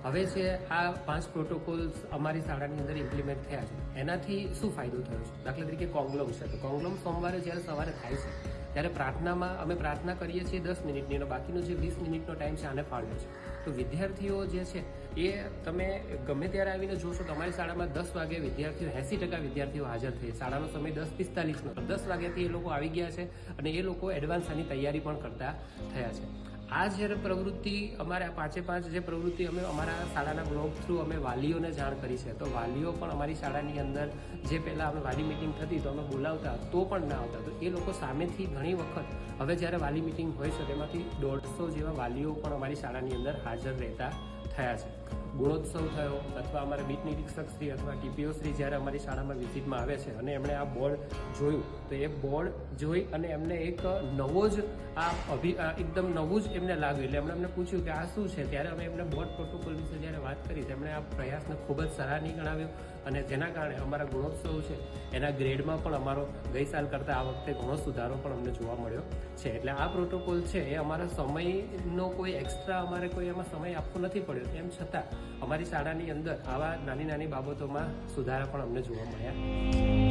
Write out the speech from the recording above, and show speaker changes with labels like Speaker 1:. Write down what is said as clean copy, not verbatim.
Speaker 1: હવે છે આ 5 પ્રોટોકોલ્સ અમારી શાળાની અંદર ઇમ્પ્લિમેન્ટ થયા છે. એનાથી શું ફાયદો થયો છે? દાખલા તરીકે કોંગલોમ છે, તો કોંગલોમ સોમવારે જ્યારે સવારે થાય છે ત્યારે પ્રાર્થનામાં અમે પ્રાર્થના કરીએ છીએ 10 મિનિટની, અને બાકીનો જે 20 મિનિટનો ટાઈમ છે આને ફાળવ્યો છે. તો વિદ્યાર્થીઓ જે છે એ તમે ગમે ત્યારે આવીને જોશો, તમારી શાળામાં 10 વાગે વિદ્યાર્થીઓ 80% વિદ્યાર્થીઓ હાજર થઈ. શાળાનો સમય 10:45નો, 10 વાગ્યાથી એ લોકો આવી ગયા છે અને એ લોકો એડવાન્સ આની તૈયારી પણ કરતા થયા છે. આ જ્યારે પ્રવૃત્તિ અમારે આ 5 જે પ્રવૃત્તિ અમે અમારા શાળાના બ્લોગ થ્રુ અમે વાલીઓને જાણ કરી છે, તો વાલીઓ પણ અમારી શાળાની અંદર જે પહેલાં અમે વાલી મિટિંગ થતી તો અમે બોલાવતા તો પણ ના આવતા, તો એ લોકો સામેથી ઘણી વખત હવે જ્યારે વાલી મિટિંગ હોય છે તેમાંથી 150 જેવા વાલીઓ પણ અમારી શાળાની અંદર હાજર રહેતા થયા છે. ગુણોત્સવ થયો અથવા અમારા બીટ નિરીક્ષક શ્રી અથવા ટીપીઓ શ્રી જ્યારે અમારી શાળામાં વિઝિટમાં આવે છે અને એમણે આ બોર્ડ જોયું, તો એ બોર્ડ જોઈ અને એમને એક નવો જ એકદમ નવું જ એમને લાગ્યું. એટલે એમણે અમને પૂછ્યું કે આ શું છે. ત્યારે અમે એમને બોર્ડ પ્રોટોકોલ વિશે જ્યારે વાત કરી, તેમણે આ પ્રયાસને ખૂબ જ સરાહનીય ગણાવ્યો અને જેના કારણે અમારા ગુણોત્સવ છે એના ગ્રેડમાં પણ અમારો ગઈ સાલ કરતાં આ વખતે ઘણો સુધારો પણ અમને જોવા મળ્યો છે. એટલે આ પ્રોટોકોલ છે એ અમારા સમયનો કોઈ એક્સ્ટ્રા અમારે કોઈ એમાં સમય આપવો નથી પડ્યો, તેમ છતાં અમારી શાળાની અંદર આવા નાની નાની બાબતોમાં સુધારા પણ અમને જોવા મળ્યા.